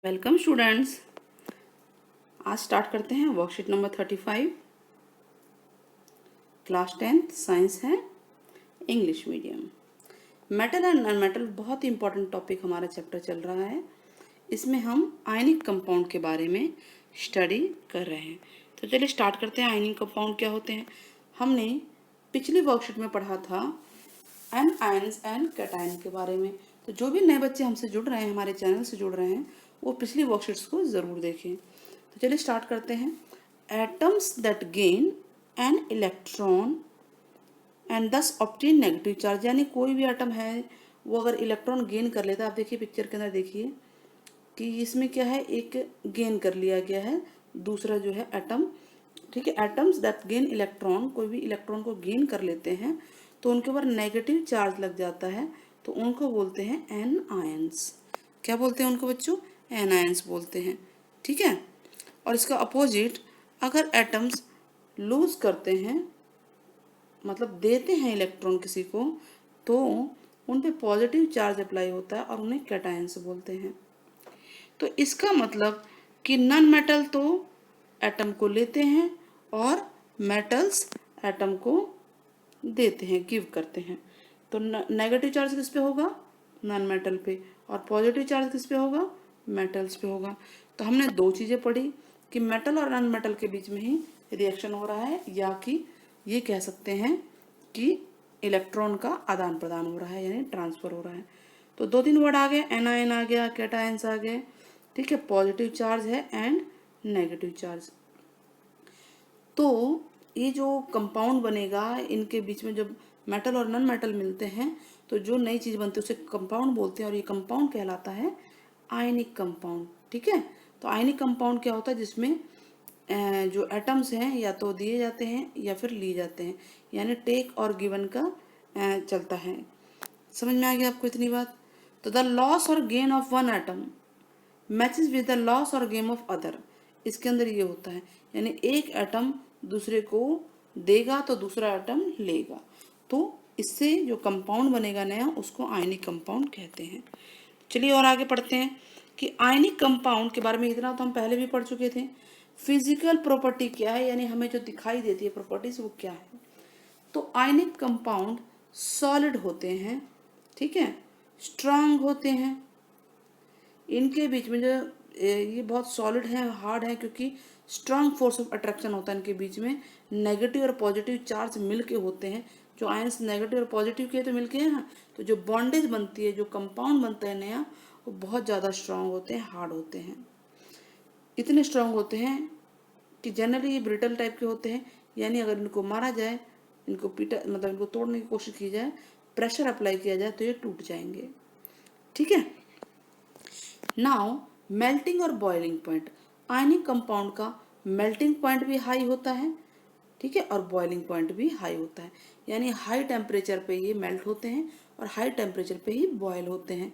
Welcome students. आज start करते हैं worksheet number 35। Class 10th science है, English medium. Metal and non metal बहुत ही इंपॉर्टेंट टॉपिक हमारा चैप्टर चल रहा है। इसमें हम आयनिक कंपाउंड के बारे में स्टडी कर रहे हैं। तो चलिए स्टार्ट करते हैं। आयनिक कंपाउंड क्या होते हैं? हमने पिछली वर्कशीट में पढ़ा था आयंस एंड कैटायन के बारे में। तो जो भी नए बच्चे हमसे जुड़ रहे हैं, हमारे चैनल से जुड़ रहे हैं, वो पिछली वर्कशीट्स को ज़रूर देखें। तो चलिए स्टार्ट करते हैं। Atoms that gain an electron and दस ऑब्टेन नेगेटिव चार्ज, यानी कोई भी एटम है वो अगर इलेक्ट्रॉन गेन कर लेता है। आप देखिए पिक्चर के अंदर देखिए कि इसमें क्या है, एक गेन कर लिया गया है दूसरा जो है एटम। ठीक है, एटम्स दैट गेन इलेक्ट्रॉन, कोई भी इलेक्ट्रॉन को गेन कर लेते हैं तो उनके ऊपर नेगेटिव चार्ज लग जाता है, तो उनको बोलते हैं एन आयंस। क्या बोलते हैं उनको बच्चों? एन आयंस बोलते हैं। ठीक है, और इसका अपोजिट, अगर एटम्स लूज करते हैं, मतलब देते हैं इलेक्ट्रॉन किसी को, तो उन पे पॉजिटिव चार्ज अप्लाई होता है और उन्हें कैटायंस बोलते हैं। तो इसका मतलब कि नॉन मेटल तो एटम को लेते हैं और मेटल्स एटम को देते हैं, गिव करते हैं। तो नेगेटिव चार्ज किस पे होगा? नॉन मेटल पे। और पॉजिटिव चार्ज किस पे होगा? मेटल्स पे होगा। तो हमने दो चीज़ें पढ़ी कि मेटल और नॉन मेटल के बीच में ही रिएक्शन हो रहा है, या कि ये कह सकते हैं कि इलेक्ट्रॉन का आदान प्रदान हो रहा है, यानी ट्रांसफर हो रहा है। तो दो तीन वर्ड आ गए, एनायन आ गया, कैटायंस आ गए। ठीक है, पॉजिटिव चार्ज है एंड नेगेटिव चार्ज। तो ये जो कंपाउंड बनेगा, इनके बीच में जब मेटल और नॉन मेटल मिलते हैं तो जो नई चीज़ बनती है उसे कंपाउंड बोलते हैं, और ये कंपाउंड कहलाता है आयनिक कंपाउंड। ठीक है, तो आयनिक कंपाउंड क्या होता है? जिसमें जो एटम्स हैं या तो दिए जाते हैं या फिर लिए जाते हैं, यानी टेक और गिवन का चलता है। समझ में आ गया आपको इतनी बात? तो द लॉस और gain of one atom matches with the loss और गेम ऑफ अदर। इसके अंदर ये होता है, यानी एक एटम दूसरे को देगा तो दूसरा एटम लेगा, तो इससे जो कंपाउंड बनेगा नया, उसको आयनिक कंपाउंड कहते हैं। चलिए और आगे पढ़ते हैं कि आयनिक कंपाउंड के बारे में इतना तो हम पहले भी पढ़ चुके थे। फिजिकल प्रॉपर्टी क्या है, यानी हमें जो दिखाई देती है प्रॉपर्टीज, वो क्या है? तो आयनिक कंपाउंड सॉलिड होते हैं, ठीक है, स्ट्रांग होते हैं। इनके बीच में जो ये बहुत सॉलिड है, हार्ड है, क्योंकि स्ट्रांग फोर्स ऑफ अट्रैक्शन होता है इनके बीच में। नेगेटिव और पॉजिटिव चार्ज मिलके होते हैं। जो आयंस नेगेटिव और पॉजिटिव के तो मिलके हैं ना, तो जो बॉन्डेज बनती है, जो कंपाउंड बनता है नया, वो बहुत ज़्यादा स्ट्रांग होते हैं, हार्ड होते हैं। इतने स्ट्रांग होते हैं कि जनरली ये ब्रिटल टाइप के होते हैं, यानी अगर इनको मारा जाए, इनको पीटा, मतलब इनको तोड़ने की कोशिश की जाए, प्रेशर अप्लाई किया जाए, तो ये टूट जाएंगे। ठीक है, नाउ मेल्टिंग और बॉइलिंग पॉइंट। आयनिक कंपाउंड का मेल्टिंग पॉइंट भी हाई होता है, ठीक है, और बॉइलिंग पॉइंट भी हाई होता है, यानी हाई टेम्परेचर पे ये मेल्ट होते हैं और हाई टेम्परेचर पे ही बॉयल होते हैं।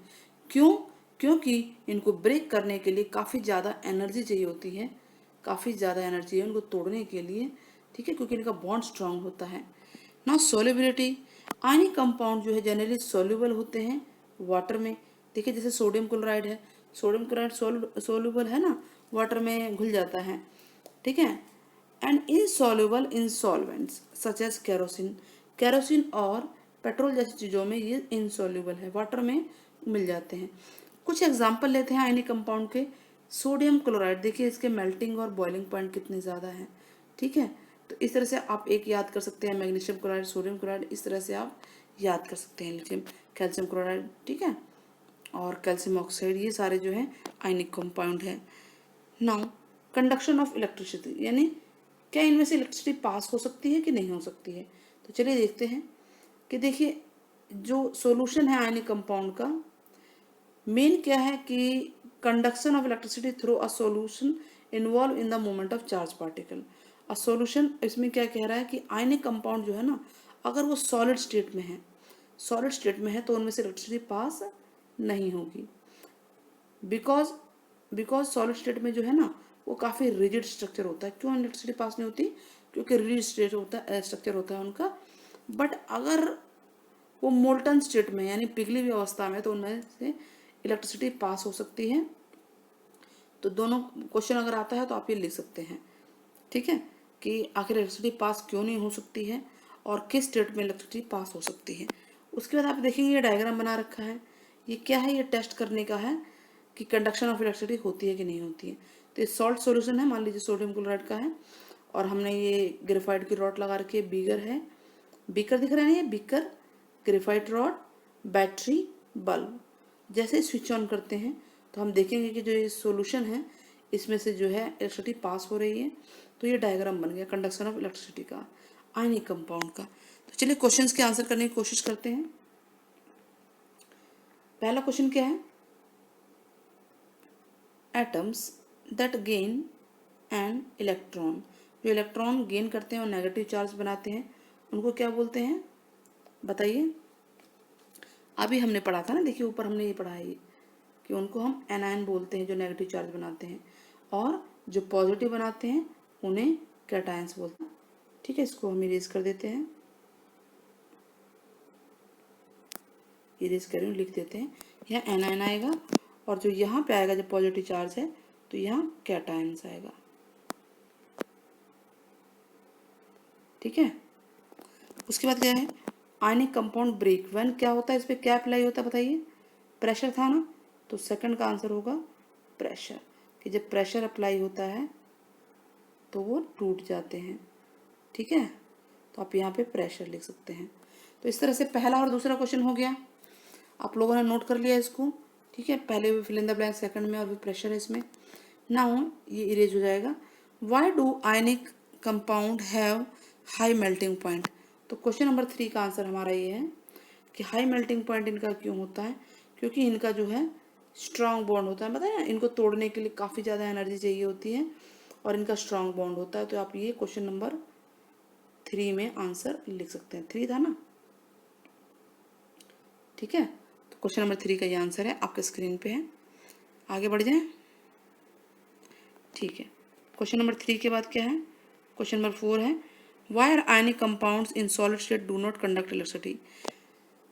क्यों? क्योंकि इनको ब्रेक करने के लिए काफ़ी ज़्यादा एनर्जी चाहिए होती है, काफ़ी ज़्यादा एनर्जी है उनको तोड़ने के लिए। ठीक है, क्योंकि इनका बॉन्ड स्ट्रांग होता है ना। सोल्युबिलिटी, आयनिक कंपाउंड जो है जनरली सोल्यूबल होते हैं वाटर में। देखिए जैसे सोडियम क्लोराइड है, सोडियम क्लोराइड सोल्यूबल है ना, वाटर में घुल जाता है। ठीक है, and insoluble in solvents such as kerosene. Kerosene और पेट्रोल जैसी चीज़ों में ये इनसॉल्युबल है, वाटर में मिल जाते हैं। कुछ एग्जांपल लेते हैं आयनिक कंपाउंड के। सोडियम क्लोराइड, देखिए इसके मेल्टिंग और बॉइलिंग पॉइंट कितने ज़्यादा हैं। ठीक है, तो इस तरह से आप एक याद कर सकते हैं, मैग्नीशियम क्लोराइड, सोडियम क्लोराइड, इस तरह से आप याद कर सकते हैं। लिथियम, कैल्शियम क्लोराइड, ठीक है, और कैल्शियम ऑक्साइड, ये सारे जो हैं आयनिक कंपाउंड है। नाउ कंडक्शन ऑफ इलेक्ट्रिसिटी, यानी क्या इनमें से इलेक्ट्रिसिटी पास हो सकती है कि नहीं हो सकती है? तो चलिए देखते हैं कि देखिए जो सॉल्यूशन है आयनिक कंपाउंड का, मेन क्या है कि conduction of electricity through a solution involve in the movement of charge particle. A solution इसमें क्या कह रहा है कि आयनिक कंपाउंड जो है ना, अगर वो सॉलिड स्टेट में है, सॉलिड स्टेट में है, तो उनमें से इलेक्ट्रिसिटी पास नहीं होगी। बिकॉज बिकॉज सॉलिड स्टेट में जो है ना, वो काफ़ी रिजिड स्ट्रक्चर होता है। क्यों इलेक्ट्रिसिटी पास नहीं होती? क्योंकि रिजिड स्टेट होता है, स्ट्रक्चर होता है उनका। बट अगर वो मोल्टन स्टेट में, यानी पिघली हुई अवस्था में, तो उनमें से इलेक्ट्रिसिटी पास हो सकती है। तो दोनों क्वेश्चन अगर आता है तो आप ये लिख सकते हैं, ठीक है, कि आखिर इलेक्ट्रिसिटी पास क्यों नहीं हो सकती है और किस स्टेट में इलेक्ट्रिसिटी पास हो सकती है। उसके बाद आप देखेंगे ये डायग्राम बना रखा है, ये क्या है, ये टेस्ट करने का है कि कंडक्शन ऑफ इलेक्ट्रिसिटी होती है कि नहीं होती है। तो ये सॉल्ट सॉल्यूशन है, मान लीजिए सोडियम क्लोराइड का है और हमने ये ग्रेफाइट की रॉड लगा रखी है, बीगर है, बीकर दिख रहा है ना, ये beaker, graphite rod, battery, bulb. जैसे स्विच ऑन करते हैं तो हम देखेंगे कि जो ये सॉल्यूशन है इसमें से जो है इलेक्ट्रिसिटी पास हो रही है। तो ये डायग्राम बन गया कंडक्शन ऑफ इलेक्ट्रिसिटी का, आयनिक कंपाउंड का। तो चलिए क्वेश्चंस के आंसर करने की कोशिश करते हैं। पहला क्वेश्चन क्या है, atoms that gain an electron, जो इलेक्ट्रॉन गेन करते हैं और नेगेटिव चार्ज बनाते हैं उनको क्या बोलते हैं, बताइए। अभी हमने पढ़ा था ना, देखिए ऊपर हमने ये पढ़ा है ये कि उनको हम एनायन बोलते हैं जो नेगेटिव चार्ज बनाते हैं, और जो पॉजिटिव बनाते हैं उन्हें कैटायंस बोलते हैं। ठीक है, इसको हम इरेज कर देते हैं, इरेज कर लिख देते हैं, यहाँ एनायन आएगा और जो यहाँ पे आएगा जो पॉजिटिव चार्ज है तो यहाँ कैटायंस आएगा। ठीक है, उसके बाद क्या है, आयनिक कंपाउंड ब्रेक व्हेन, क्या होता है, इस पर क्या अप्लाई होता है बताइए, प्रेशर था ना, तो सेकंड का आंसर होगा प्रेशर, कि जब प्रेशर अप्लाई होता है तो वो टूट जाते हैं। ठीक है, तो आप यहाँ पे प्रेशर लिख सकते हैं। तो इस तरह से पहला और दूसरा क्वेश्चन हो गया, आप लोगों ने नोट कर लिया इसको। ठीक है, पहले भी fill in the blank second में और भी प्रेशर है इसमें। नाउ ये इरेज हो जाएगा। Why do ionic compound have high melting point, तो क्वेश्चन नंबर 3 का आंसर हमारा ये है कि हाई मेल्टिंग पॉइंट इनका क्यों होता है, क्योंकि इनका जो है स्ट्रॉन्ग बॉन्ड होता है, बताया, इनको तोड़ने के लिए काफ़ी ज़्यादा एनर्जी चाहिए होती है और इनका स्ट्रॉन्ग बॉन्ड होता है। तो आप ये क्वेश्चन नंबर 3 में आंसर लिख सकते हैं, 3 था ना। ठीक है, तो क्वेश्चन नंबर 3 का ये आंसर है, आपके स्क्रीन पे है। आगे बढ़ जाएं। ठीक है, क्वेश्चन नंबर 3 के बाद क्या है, क्वेश्चन नंबर 4 है, why are ionic compounds in solid state do not conduct electricity.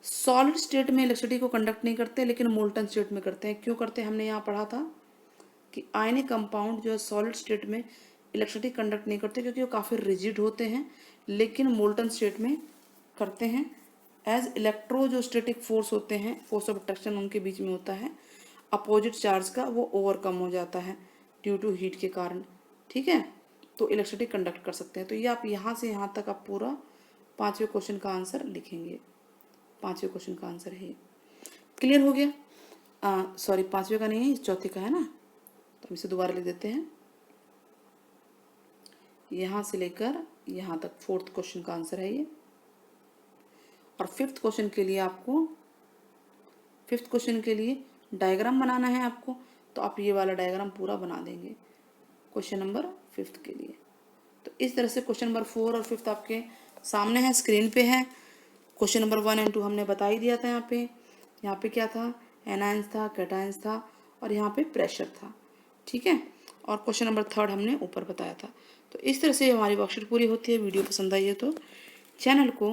Solid state में इलेक्ट्रिसिटी को कंडक्ट नहीं करते लेकिन मोल्टन स्टेट में करते हैं। क्यों करते हैं, हमने यहाँ पढ़ा था कि आयनिक कंपाउंड जो है सॉलिड स्टेट में इलेक्ट्रिसिटी कंडक्ट नहीं करते क्योंकि वो काफ़ी रिजिड होते हैं, लेकिन मोल्टन स्टेट में करते हैं। एज इलेक्ट्रो जो स्टैटिक फोर्स होते हैं, फोर्स ऑफ अट्रैक्शन उनके बीच में होता है, अपोजिट चार्ज का वो ओवरकम हो जाता है ड्यू टू हीट के कारण। ठीक है, तो इलेक्ट्रिसिटी कंडक्ट कर सकते हैं। तो ये आप यहाँ से यहाँ तक आप पूरा 5वें क्वेश्चन का आंसर लिखेंगे, 5वें क्वेश्चन का आंसर है। क्लियर हो गया, सॉरी 5वें का नहीं है, इस चौथे का है ना, तो हम इसे दोबारा लिख देते हैं, यहाँ से लेकर यहाँ तक 4th क्वेश्चन का आंसर है ये। और 5th क्वेश्चन के लिए आपको, 5th क्वेश्चन के लिए डायग्राम बनाना है आपको, तो आप ये वाला डायग्राम पूरा बना देंगे क्वेश्चन नंबर 5th के लिए। तो इस तरह से क्वेश्चन नंबर 4 और 5th आपके सामने है, स्क्रीन पे है। क्वेश्चन नंबर 1 एंड 2 हमने बता ही दिया था। यहाँ पे क्या था, एनायंस था, कैटायंस था और यहाँ पे प्रेशर था। ठीक है, और क्वेश्चन नंबर 3 हमने ऊपर बताया था। तो इस तरह से हमारी वर्कशीट पूरी होती है। वीडियो पसंद आई है तो चैनल को